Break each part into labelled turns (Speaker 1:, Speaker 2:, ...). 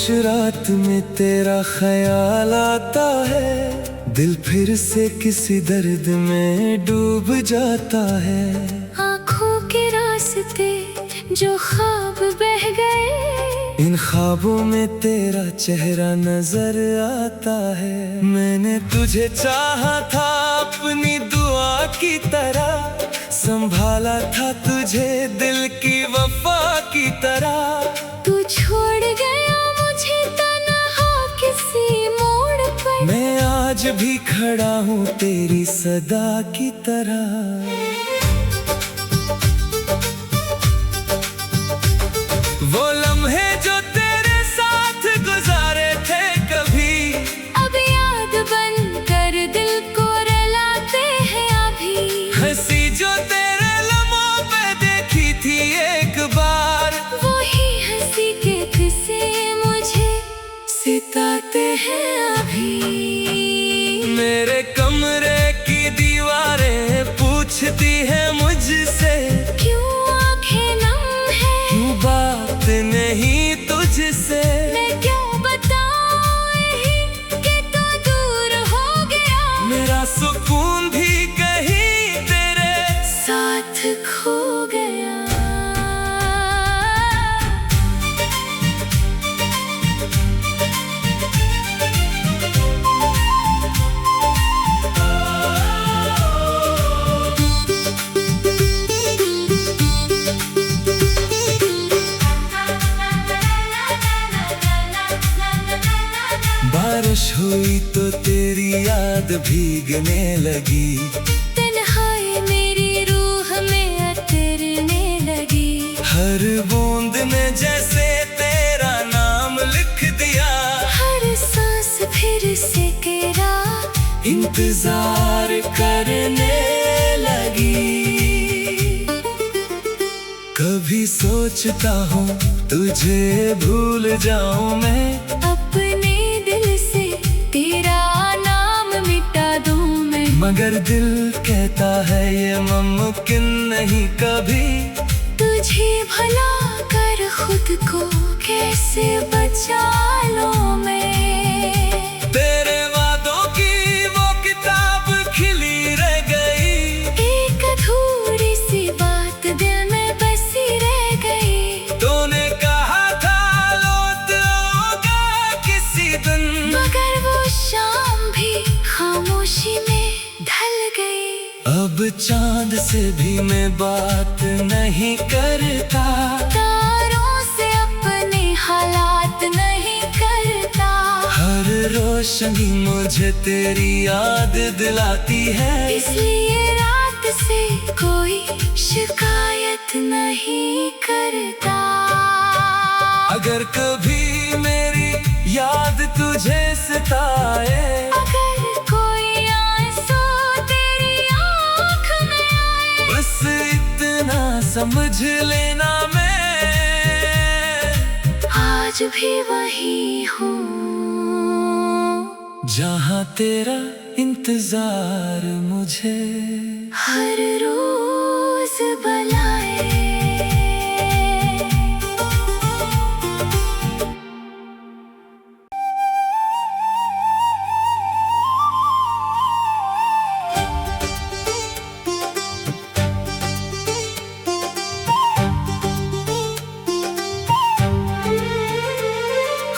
Speaker 1: रात में तेरा ख्याल आता है, दिल फिर से किसी दर्द में डूब जाता है।
Speaker 2: आँखों के रास्ते जो ख्वाब बह गए,
Speaker 1: इन ख्वाबों में तेरा चेहरा नजर आता है। मैंने तुझे चाहा था अपनी दुआ की तरह, संभाला था तुझे दिल की वफा की तरह।
Speaker 2: तू छोड़ गया मुझे तन्हा किसी मोड़ पर,
Speaker 1: मैं आज भी खड़ा हूँ तेरी सदा की तरह। वो लम्हे जो तेरे साथ गुजारे थे कभी,
Speaker 2: अब याद बन कर दिल को रुलाते हैं अभी।
Speaker 1: हंसी जो तेरे लम्हों पे देखी थी एक बार,
Speaker 2: वही हंसी के किस्से मुझे सिताते हैं अभी।
Speaker 1: मेरे कमरे की दीवारें पूछती हैं मुझसे,
Speaker 2: क्यों आंखें नम है,
Speaker 1: क्यों बात नहीं तुझसे।
Speaker 2: मैं क्यों बताऊं यही कि तू दूर हो गया,
Speaker 1: मेरा सुकून भी कहीं तेरे
Speaker 2: साथ खो गया। बारिश हुई तो तेरी याद भीगने लगी, तन्हाई मेरी रूह में अतरने लगी।
Speaker 1: हर बूंद में जैसे तेरा नाम लिख दिया,
Speaker 2: हर सांस फिर से तेरा
Speaker 1: इंतजार करने लगी। कभी सोचता हूँ तुझे भूल जाऊं मैं,
Speaker 2: अपने दिल से तेरा नाम मिटा दूं मैं।
Speaker 1: मगर दिल कहता है ये मुमकिन नहीं कभी।
Speaker 2: तुझे भला कर खुद को कैसे बचा लूं मैं।
Speaker 1: तेरे वादों की वो किताब खिली रह गई,
Speaker 2: एक अधूरी सी बात दिल में बसी रह गई।
Speaker 1: तूने कहा था लौट आओगा किसी दिन,
Speaker 2: मगर वो शाम भी खामोशी में ढल गई।
Speaker 1: अब चांद से भी मैं बात नहीं करता,
Speaker 2: तारों से अपने हालात नहीं करता।
Speaker 1: हर रोशनी मुझे तेरी याद दिलाती है,
Speaker 2: इसलिए रात से कोई शिकायत नहीं करता।
Speaker 1: अगर कभी मेरी याद तुझे सताए,
Speaker 2: अगर कोई आंसू तेरी आँख में आए,
Speaker 1: बस इतना समझ लेना मैं
Speaker 2: आज भी वही हूँ
Speaker 1: जहाँ तेरा इंतजार मुझे
Speaker 2: हर रोज बुलाए।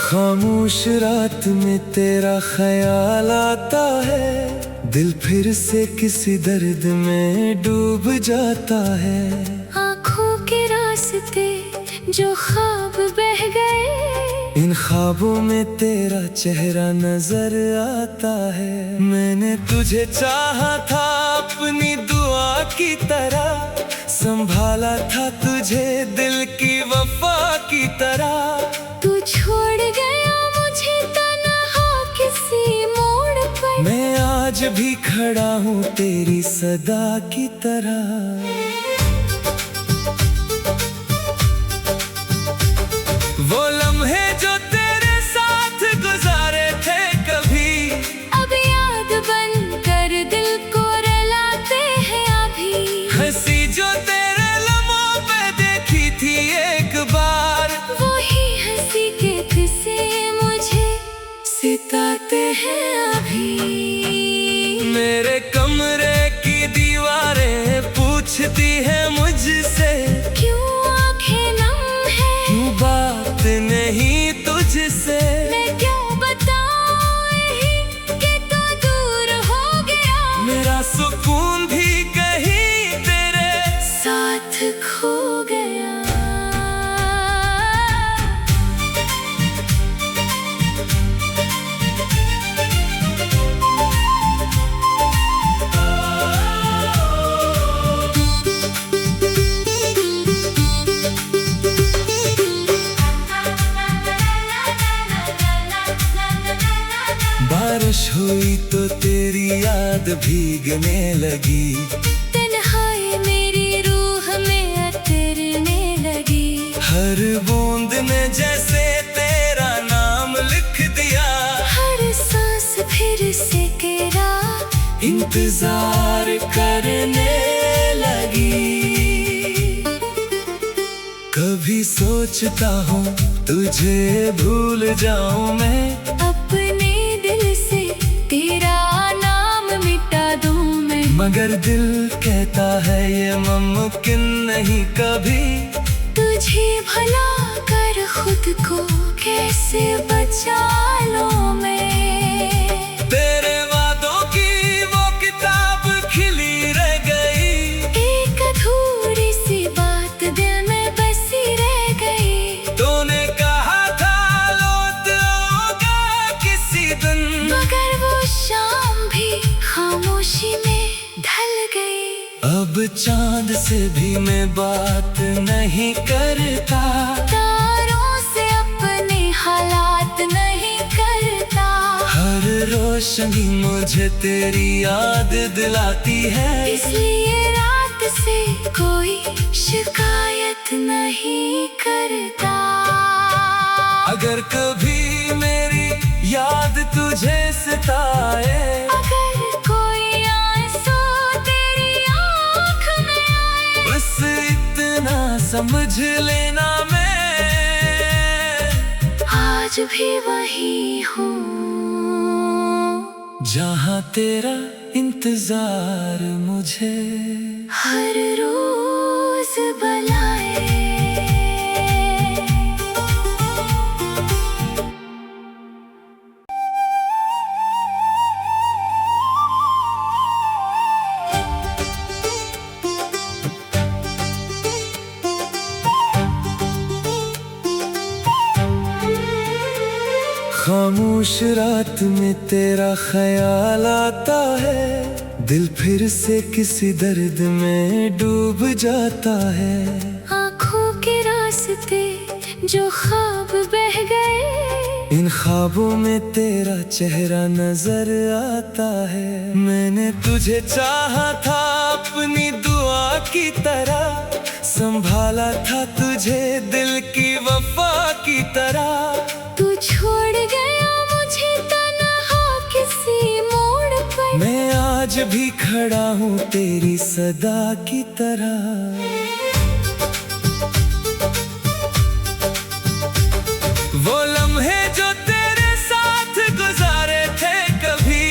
Speaker 1: खामोश रात में तेरा ख्याल आता है, दिल फिर से किसी दर्द में डूब जाता है।
Speaker 2: आँखों के रास्ते जो ख्वाब बह गए,
Speaker 1: इन ख्वाबों में तेरा चेहरा नजर आता है। मैंने तुझे चाहा था अपनी दुआ की तरह, संभाला था तुझे दिल की वफा की तरह।
Speaker 2: तू छोड़ गया मुझे तन्हा किसी मोड़ पर,
Speaker 1: मैं आज भी खड़ा हूँ तेरी सदा की तरह। वो लम्हे जो तेरे साथ गुजारे थे कभी,
Speaker 2: अब याद बन कर दिल को रुलाते हैं अभी।
Speaker 1: हंसी जो तेरे लम्हों पे देखी थी एक बार,
Speaker 2: वही हंसी के किस्से सिताते हैं अभी।
Speaker 1: मेरे कमरे की दीवारें पूछती है मुझसे,
Speaker 2: क्यों आंखें नम है,
Speaker 1: क्यों बात नहीं तुझसे।
Speaker 2: मैं क्यों बताऊं यही कि तू दूर हो गया,
Speaker 1: मेरा सुकून भी कहीं तेरे
Speaker 2: साथ खो गया।
Speaker 1: बारिश हुई तो तेरी याद भीगने लगी,
Speaker 2: तन्हाई मेरी रूह में अतरने लगी।
Speaker 1: हर बूंद ने जैसे तेरा नाम लिख दिया,
Speaker 2: हर सांस फिर से तेरा
Speaker 1: इंतजार करने लगी। कभी सोचता हूँ तुझे भूल जाऊं मैं,
Speaker 2: अपने दिल से तेरा नाम मिटा दूं मैं।
Speaker 1: मगर दिल कहता है ये मुमकिन नहीं कभी।
Speaker 2: तुझे भला कर खुद को कैसे बचा लूं मैं।
Speaker 1: तेरे वादों की वो किताब खिली रह गई,
Speaker 2: एक अधूरी सी बात दिल में बसी रह गई।
Speaker 1: तूने कहा था लौट आओगा किसी दिन,
Speaker 2: मगर वो शाम भी खामोशी में ढल गई।
Speaker 1: अब चांद से भी मैं बात नहीं करता,
Speaker 2: तारों से अपने हालात नहीं करता।
Speaker 1: हर रोशनी मुझे तेरी याद दिलाती है,
Speaker 2: इसलिए रात से कोई शिकायत नहीं करता।
Speaker 1: अगर कभी मेरी याद तुझे सताए,
Speaker 2: अगर कोई आंसू तेरी आँख में आए,
Speaker 1: बस इतना समझ लेना मैं
Speaker 2: आज भी वही हूँ
Speaker 1: जहाँ तेरा इंतजार मुझे
Speaker 2: हर रोज बुलाए।
Speaker 1: खामोश रात में तेरा ख्याल आता है, दिल फिर से किसी दर्द में डूब जाता है।
Speaker 2: आँखों के रास्ते जो ख्वाब बह गए,
Speaker 1: इन ख्वाबों में तेरा चेहरा नजर आता है। मैंने तुझे चाहा था अपनी दुआ की तरह, संभाला था तुझे दिल की वफा की तरह।
Speaker 2: तू छोड़ गया मुझे तन्हा किसी मोड़ पर,
Speaker 1: मैं आज भी खड़ा हूँ तेरी सदा की तरह। वो लम्हे जो तेरे साथ गुजारे थे कभी,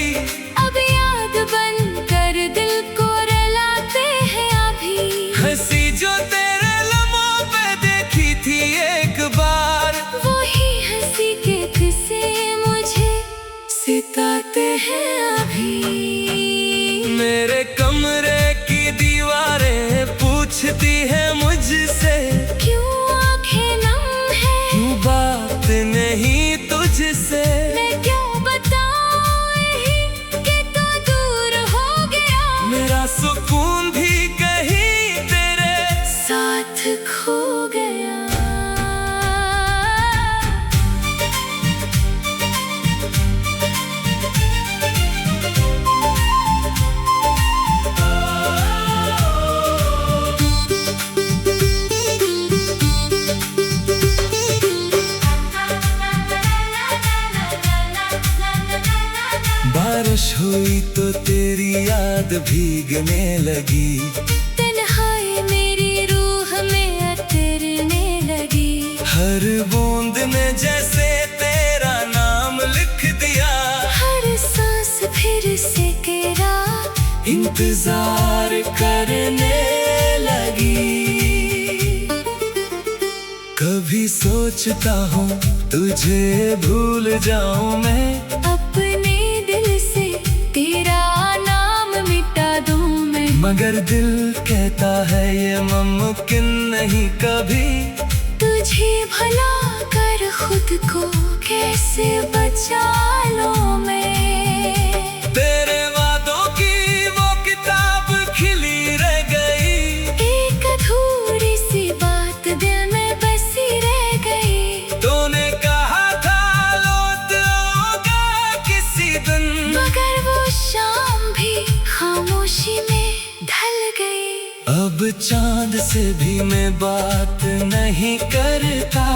Speaker 2: अब याद बन कर दिल को रुलाते हैं अभी।
Speaker 1: हंसी जो तेरे लम्हों पे देखी थी एक बार,
Speaker 2: वही हंसी के किस्से मुझे सिताते हैं अभी।
Speaker 1: मेरे कमरे की दीवारें पूछती है मुझसे,
Speaker 2: क्यों आंखें नम है,
Speaker 1: क्यों बात नहीं तुझसे।
Speaker 2: मैं क्यों बताऊं यही कि तू दूर हो गया,
Speaker 1: मेरा सुकून भी कहीं तेरे
Speaker 2: साथ खो गया।
Speaker 1: बारिश हुई तो तेरी याद भीगने लगी,
Speaker 2: तन्हाई मेरी रूह में अतरने लगी।
Speaker 1: हर बूंद ने जैसे तेरा नाम लिख दिया। सोचता हूँ तुझे भूल जाऊं मैं,
Speaker 2: अपने दिल से तेरा नाम मिटा दूं मैं।
Speaker 1: मगर दिल कहता है ये मुमकिन नहीं कभी।
Speaker 2: तुझे भला कर खुद को कैसे बचा लूं मैं।
Speaker 1: तेरे वादों की वो किताब खिली रह गई,
Speaker 2: एक अधूरी सी बात दिल में बसी रह गई।
Speaker 1: तूने कहा था लौट आओगा किसी दिन,
Speaker 2: मगर वो शाम भी खामोशी में ढल गई।
Speaker 1: अब चांद से भी मैं बात नहीं करता,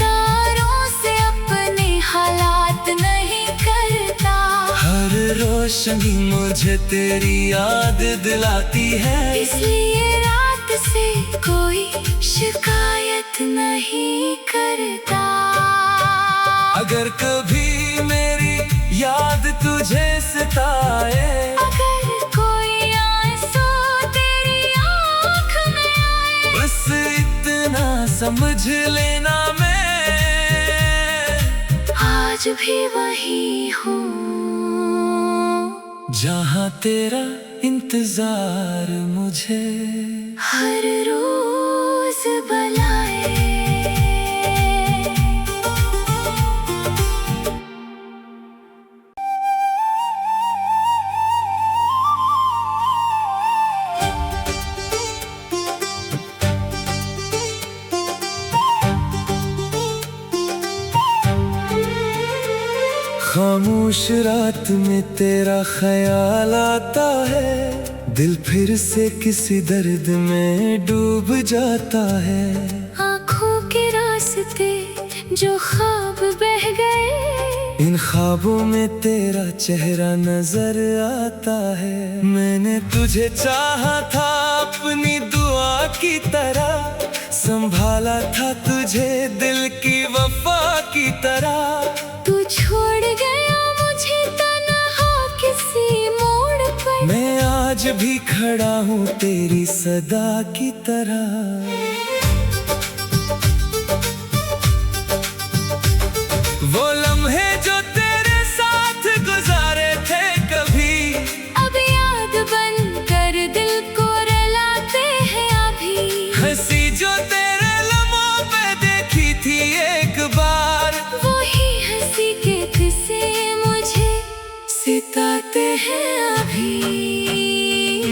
Speaker 2: तारों से अपने हालात नहीं करता।
Speaker 1: हर रोशनी मुझे तेरी याद दिलाती है,
Speaker 2: इसलिए रात से कोई शिकायत नहीं करता।
Speaker 1: अगर कभी मेरी याद तुझे सताए,
Speaker 2: अगर कोई आंसू तेरी आँख में आए,
Speaker 1: बस इतना समझ लेना मैं
Speaker 2: आज भी वही हूँ
Speaker 1: जहाँ तेरा इंतजार मुझे
Speaker 2: हर रोज बुलाए।
Speaker 1: खामोश रात में तेरा ख्याल आता है, दिल फिर से किसी दर्द में डूब जाता है।
Speaker 2: आँखों के रास्ते जो ख्वाब बह गए,
Speaker 1: इन ख्वाबों में तेरा चेहरा नजर आता है। मैंने तुझे चाहा था अपनी दुआ की तरह, संभाला था तुझे दिल की वफा की तरह।
Speaker 2: तू छोड़ गया मुझे तन्हा किसी मोड़ पर,
Speaker 1: मैं आज भी खड़ा हूँ तेरी सदा की तरह। वो लम्हे जो तेरे साथ गुजारे थे कभी,
Speaker 2: अब याद बन कर दिल को रुलाते हैं अभी।
Speaker 1: हंसी जो तेरे लम्हों पे देखी थी एक बार,
Speaker 2: वही हंसी के किस्से मुझे सिताते हैं अभी।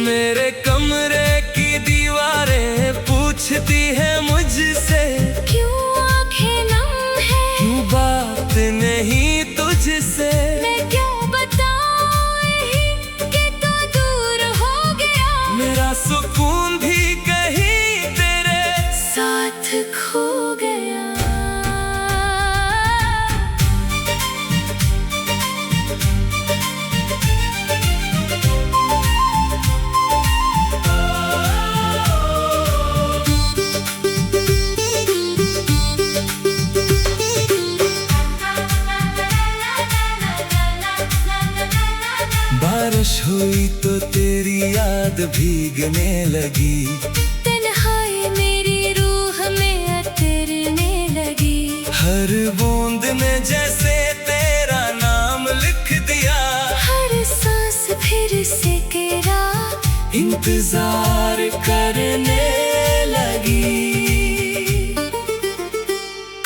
Speaker 1: मेरे कमरे की दीवारें पूछती है मुझसे,
Speaker 2: क्यों आंखें नम है,
Speaker 1: क्यों बात नहीं तुझसे।
Speaker 2: मैं क्यों बताऊं यही कि तू दूर हो गया,
Speaker 1: मेरा सुकून भी कहीं तेरे
Speaker 2: साथ खो गया।
Speaker 1: बारिश हुई तो तेरी याद भीगने लगी,
Speaker 2: तन्हाई मेरी रूह में उतरने लगी।
Speaker 1: हर बूंद ने जैसे तेरा नाम लिख दिया,
Speaker 2: हर सांस फिर से तेरा
Speaker 1: इंतजार करने लगी।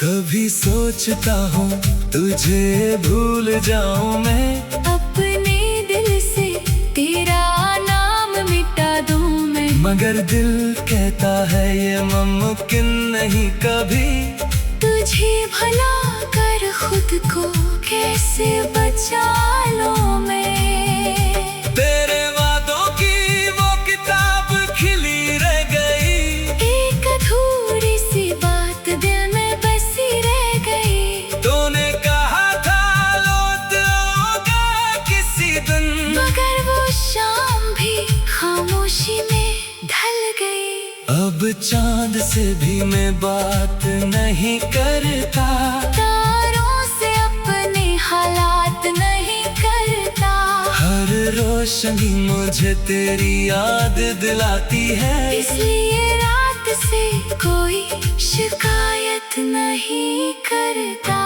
Speaker 1: कभी सोचता हूँ तुझे भूल जाऊं मैं,
Speaker 2: अपने दिल से तेरा नाम मिटा दूं मैं।
Speaker 1: मगर दिल कहता है ये मुमकिन नहीं कभी।
Speaker 2: तुझे भला कर खुद को कैसे बचा लूं मैं।
Speaker 1: तेरे वादों की वो किताब खिली रह गई,
Speaker 2: एक अधूरी सी बात दिल में बसी रह गई।
Speaker 1: तूने कहा था लौट आओगा किसी दिन,
Speaker 2: मगर वो शाम भी खामोशी में ढल गई।
Speaker 1: अब चांद से भी मैं बात नहीं करता,
Speaker 2: तारों से अपने हालात नहीं करता।
Speaker 1: हर रोशनी मुझे तेरी याद दिलाती है,
Speaker 2: इसलिए रात से कोई शिकायत शिकायत नहीं करता।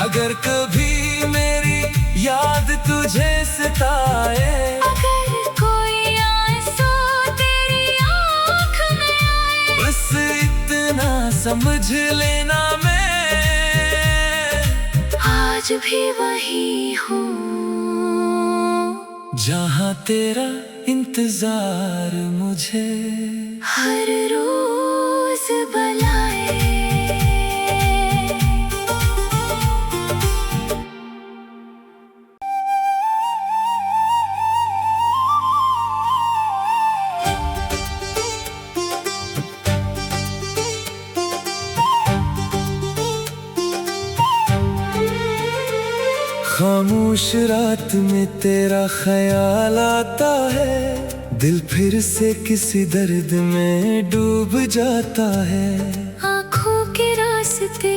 Speaker 1: अगर कभी मेरी याद तुझे सताए,
Speaker 2: अगर कोई आंसू तेरी आँख में आए,
Speaker 1: बस इतना समझ लेना मैं
Speaker 2: आज भी वही हूँ
Speaker 1: जहाँ तेरा इंतजार मुझे
Speaker 2: हर रोज बुलाए।
Speaker 1: खामोश रात में तेरा ख्याल आता है, दिल फिर से किसी दर्द में डूब जाता है।
Speaker 2: आँखों के रास्ते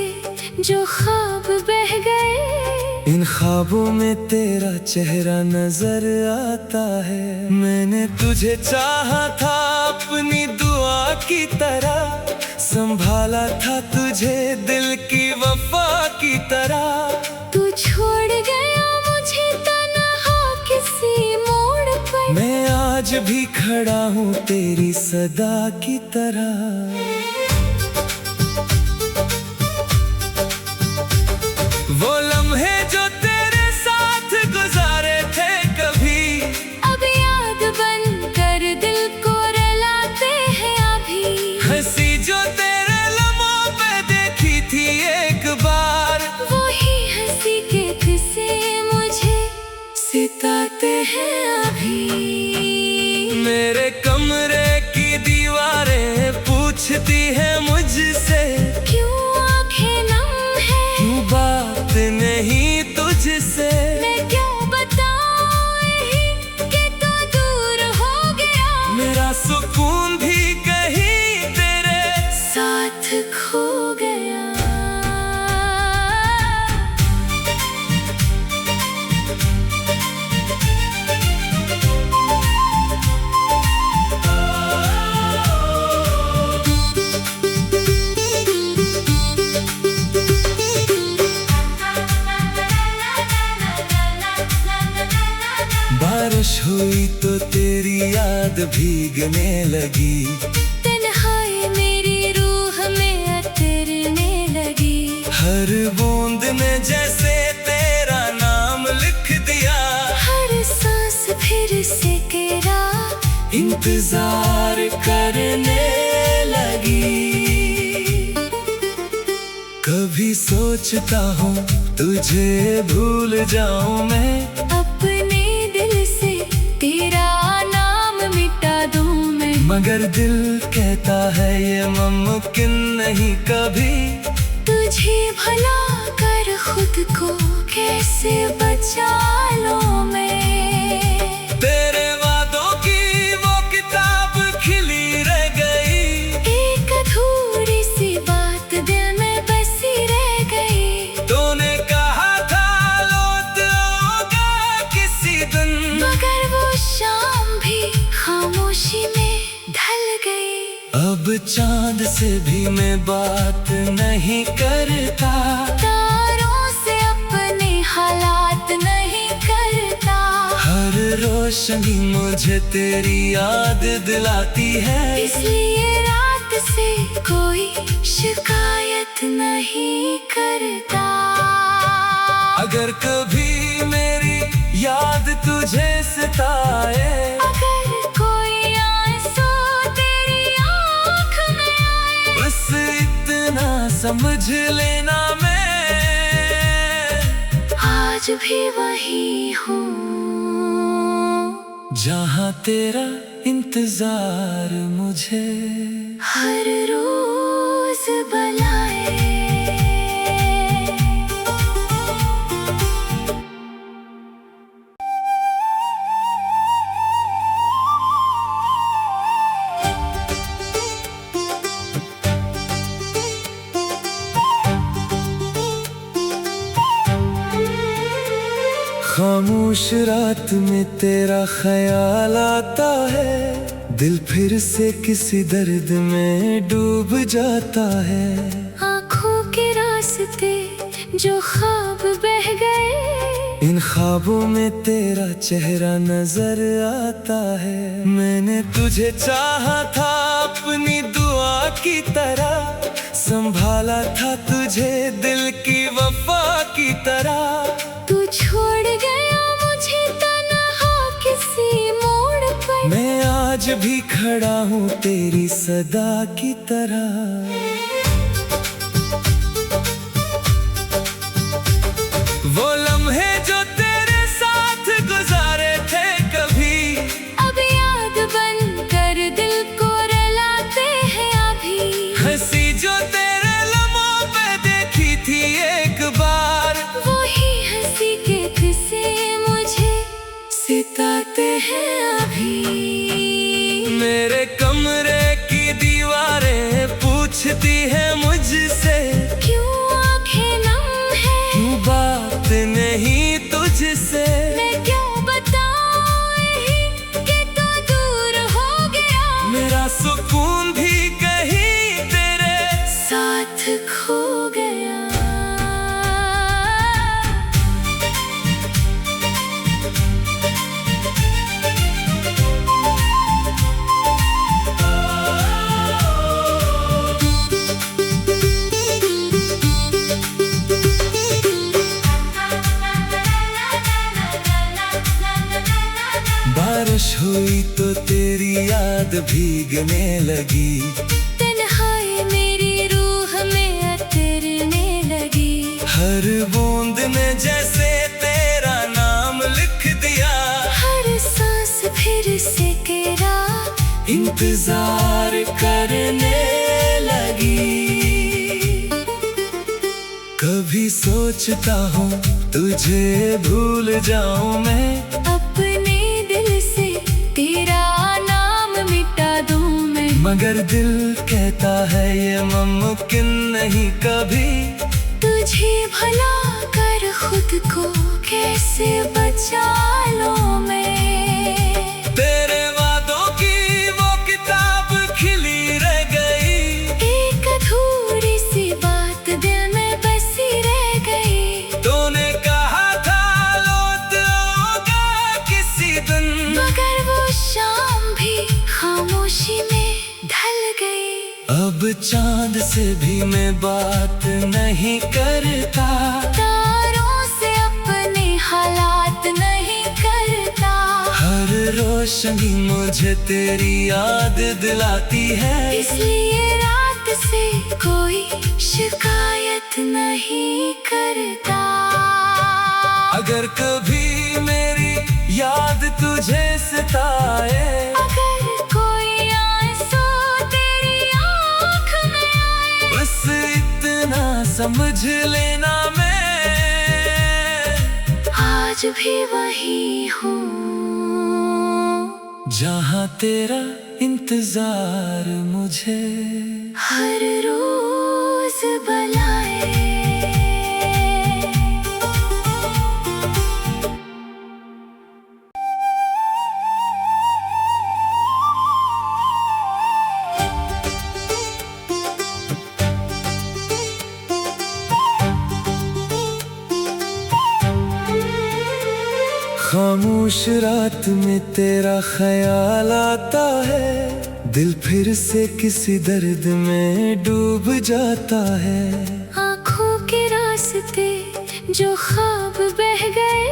Speaker 2: जो ख्वाब बह गए,
Speaker 1: इन ख्वाबों में तेरा चेहरा नजर आता है। मैंने तुझे चाहा था अपनी दुआ की तरह, संभाला था तुझे दिल की वफा की तरह।
Speaker 2: तू छोड़ गया मुझे तन्हा किसी मोड़ पर,
Speaker 1: मैं आज भी खड़ा हूँ तेरी सदा की तरह। वो लम्हे जो तेरे साथ गुजारे थे कभी,
Speaker 2: अब याद बन कर दिल को रुलाते हैं अभी।
Speaker 1: हंसी जो तेरे लम्हों पे देखी थी एक बार,
Speaker 2: वही हंसी के किस्से मुझे सिताते हैं अभी।
Speaker 1: मेरे कमरे की दीवारें पूछती हैं मुझसे,
Speaker 2: क्यों आंखें नम है,
Speaker 1: क्यों बात नहीं तुझसे।
Speaker 2: मैं क्यों बताऊं यही कि तू दूर हो गया,
Speaker 1: मेरा सुकून भी कहीं तेरे
Speaker 2: साथ खो गया।
Speaker 1: बारिश हुई तो तेरी याद भीगने लगी,
Speaker 2: तन्हाई मेरी रूह में अतरने लगी।
Speaker 1: हर बूंद में जैसे तेरा नाम लिख दिया,
Speaker 2: हर सांस फिर से तेरा
Speaker 1: इंतजार करने लगी। कभी सोचता हूँ तुझे भूल जाऊं मैं,
Speaker 2: अपने दिल से तेरा नाम मिटा दूं मैं।
Speaker 1: मगर दिल कहता है ये मुमकिन नहीं कभी।
Speaker 2: तुझे भला कर खुद को कैसे बचा लूं मैं।
Speaker 1: तेरे वादों की वो किताब खिली रह गई,
Speaker 2: एक अधूरी सी बात दिल में बसी रह गई।
Speaker 1: तूने कहा था लौट आओगा किसी दिन,
Speaker 2: मगर वो शाम भी खामोशी में ढल गई।
Speaker 1: अब चांद से भी मैं बात नहीं करता,
Speaker 2: तारों से अपने हालात नहीं करता।
Speaker 1: हर रोशनी मुझे तेरी याद दिलाती है,
Speaker 2: इसलिए रात से कोई शिकायत नहीं करता।
Speaker 1: अगर कभी मेरी याद तुझे सताए,
Speaker 2: अगर कोई आंसू तेरी आँख में आए,
Speaker 1: बस इतना समझ लेना मैं
Speaker 2: आज भी वही हूँ
Speaker 1: जहाँ तेरा इंतजार मुझे
Speaker 2: हर रोज बुलाए।
Speaker 1: खामोश रात में तेरा ख्याल आता है, दिल फिर से किसी दर्द में डूब जाता है।
Speaker 2: आँखों के रास्ते जो ख्वाब बह गए,
Speaker 1: इन ख्वाबों में तेरा चेहरा नजर आता है। मैंने तुझे चाहा था अपनी दुआ की तरह, संभाला था तुझे दिल की वफा की तरह।
Speaker 2: तू छोड़ गया मुझे तन्हा किसी मोड़ पर,
Speaker 1: मैं आज भी खड़ा हूँ तेरी सदा की तरह। वो लम्हे जो तेरे साथ गुजारे थे कभी,
Speaker 2: अब याद बन कर दिल को रुलाते हैं अभी।
Speaker 1: हंसी जो तेरे लम्हों पे देखी थी एक बार,
Speaker 2: वही हंसी के किस्से मुझे सिताते हैं अभी।
Speaker 1: मेरे कमरे की दीवारें पूछती है मुझसे,
Speaker 2: क्यों आंखें नम है,
Speaker 1: क्यों बात नहीं तुझसे।
Speaker 2: मैं क्यों बताऊं यही कि तू दूर हो गया,
Speaker 1: मेरा सुकून भी कहीं तेरे
Speaker 2: साथ खो गया।
Speaker 1: बारिश हुई तो तेरी याद भीगने लगी,
Speaker 2: तन्हाई मेरी रूह में उतरने लगी।
Speaker 1: हर बूंद ने जैसे तेरा नाम लिख दिया,
Speaker 2: हर सांस फिर से तेरा
Speaker 1: इंतजार करने लगी। कभी सोचता हूँ तुझे भूल जाऊं मैं,
Speaker 2: अपने दिल से तेरा नाम मिटा दूं मैं।
Speaker 1: मगर दिल कहता है ये मुमकिन नहीं कभी।
Speaker 2: तुझे भुला कर खुद को कैसे बचा लूं मैं।
Speaker 1: तेरे वादों की वो किताब खिली रह गई,
Speaker 2: एक अधूरी सी बात दिल में बसी रह गई।
Speaker 1: तूने कहा था लौट आओगा किसी दिन,
Speaker 2: मगर वो शाम भी खामोशी में ढल गई।
Speaker 1: अब चांद से भी मैं बात नहीं करता,
Speaker 2: तारों से अपने हालात नहीं करता।
Speaker 1: हर रोशनी मुझे तेरी याद दिलाती है,
Speaker 2: इसलिए रात से कोई शिकायत नहीं करता।
Speaker 1: अगर कभी मेरी याद तुझे सताए,
Speaker 2: अगर कोई आंसू तेरी आँख में आए,
Speaker 1: बस इतना समझ लेना मैं
Speaker 2: आज भी वही हूँ
Speaker 1: जहाँ तेरा इंतजार मुझे
Speaker 2: हर रोज बुलाए।
Speaker 1: खामोश रात में तेरा ख्याल आता है, दिल फिर से किसी दर्द में डूब जाता है।
Speaker 2: आँखों के रास्ते जो ख्वाब बह गए,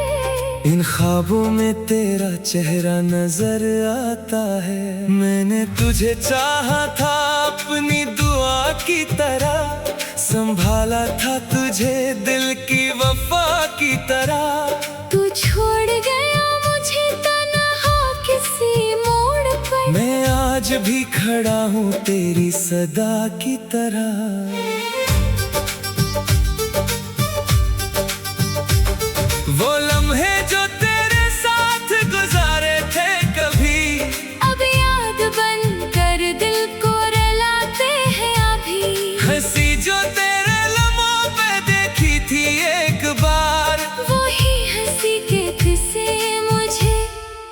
Speaker 1: इन ख्वाबों में तेरा चेहरा नजर आता है। मैंने तुझे चाहा था अपनी दुआ की तरह, संभाला था तुझे दिल की वफा की तरह।
Speaker 2: तू छोड़ गया मुझे तन्हा किसी मोड़ पर,
Speaker 1: मैं आज भी खड़ा हूँ तेरी सदा की तरह। वो लम्हे जो तेरे साथ गुजारे थे कभी,
Speaker 2: अब याद बन कर दिल को रुलाते हैं अभी।
Speaker 1: हंसी जो तेरे लम्हों पे देखी थी एक बार,
Speaker 2: वही हंसी के किस्से मुझे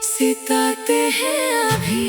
Speaker 2: सिताते हैं अभी।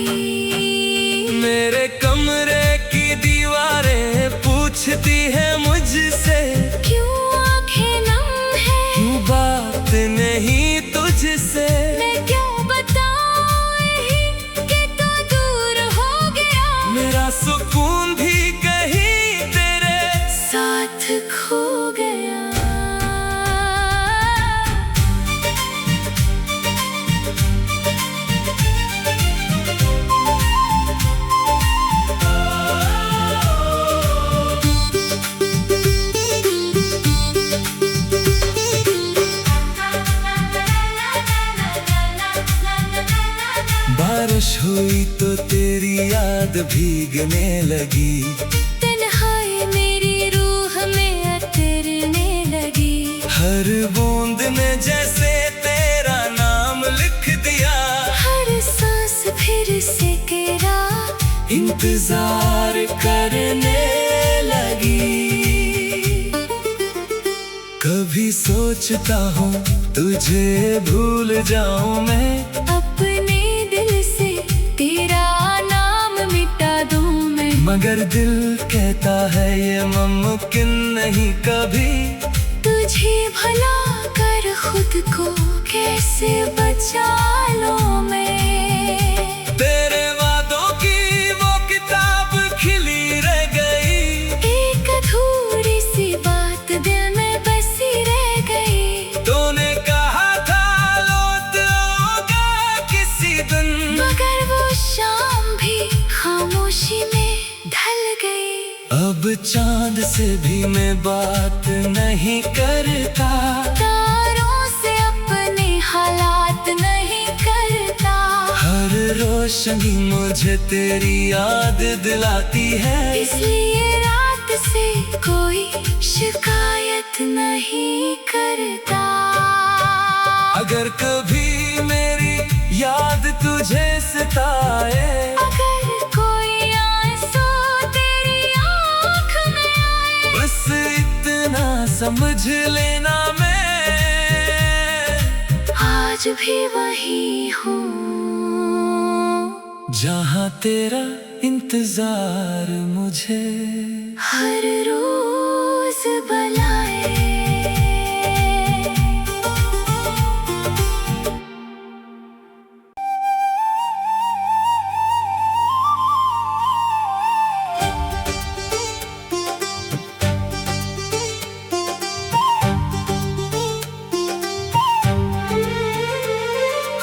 Speaker 1: खामोश हुई तो तेरी याद भीगने लगी।
Speaker 2: तन्हाई मेरी रूह में अतरने लगी।
Speaker 1: हर बूंद ने जैसे तेरा नाम लिख दिया।
Speaker 2: हर सांस फिर से तेरा
Speaker 1: इंतजार करने लगी। कभी सोचता हूँ तुझे भूल जाऊं मैं,
Speaker 2: अपने दिल से तेरा नाम मिटा दूं मैं।
Speaker 1: मगर दिल कहता है ये मुमकिन नहीं कभी।
Speaker 2: तुझे भला कर खुद को कैसे बचा लूं मैं।
Speaker 1: तेरे वादों की वो किताब खिली रह गई।
Speaker 2: एक अधूरी सी बात दिल में बसी रह गई।
Speaker 1: तूने कहा था लौट आओगा किसी दिन,
Speaker 2: मगर वो शाम भी खामोशी में ढल गई।
Speaker 1: अब चांद से भी मैं बात नहीं करता।
Speaker 2: तारों से अपने हालात नहीं करता।
Speaker 1: हर रोशनी मुझे तेरी याद दिलाती है।
Speaker 2: इसलिए रात से कोई शिकायत नहीं करता।
Speaker 1: अगर कभी मेरी याद तुझे सताए,
Speaker 2: अगर कोई आंसू तेरी आँख में आए,
Speaker 1: बस इतना समझ लेना मैं
Speaker 2: आज भी वही हूँ
Speaker 1: जहाँ तेरा इंतजार मुझे
Speaker 2: हर रोज बुलाए।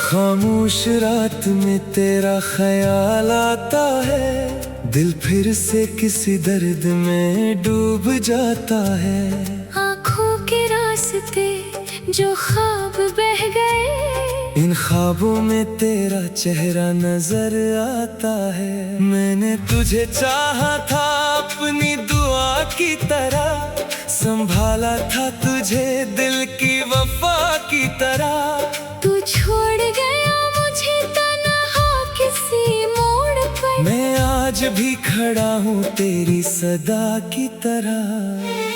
Speaker 1: खामोश रात में तेरा ख्याल आता है। दिल फिर से किसी दर्द में डूब जाता है।
Speaker 2: आँखों के रास्ते जो ख्वाब बह गए,
Speaker 1: इन ख्वाबों में तेरा चेहरा नजर आता है। मैंने तुझे चाहा था अपनी दुआ की तरह, संभाला था तुझे दिल की वफा की तरह।
Speaker 2: तू छोड़ गया मुझे तन्हा किसी मोड़ पर।
Speaker 1: मैं आज भी खड़ा हूँ तेरी सदा की तरह।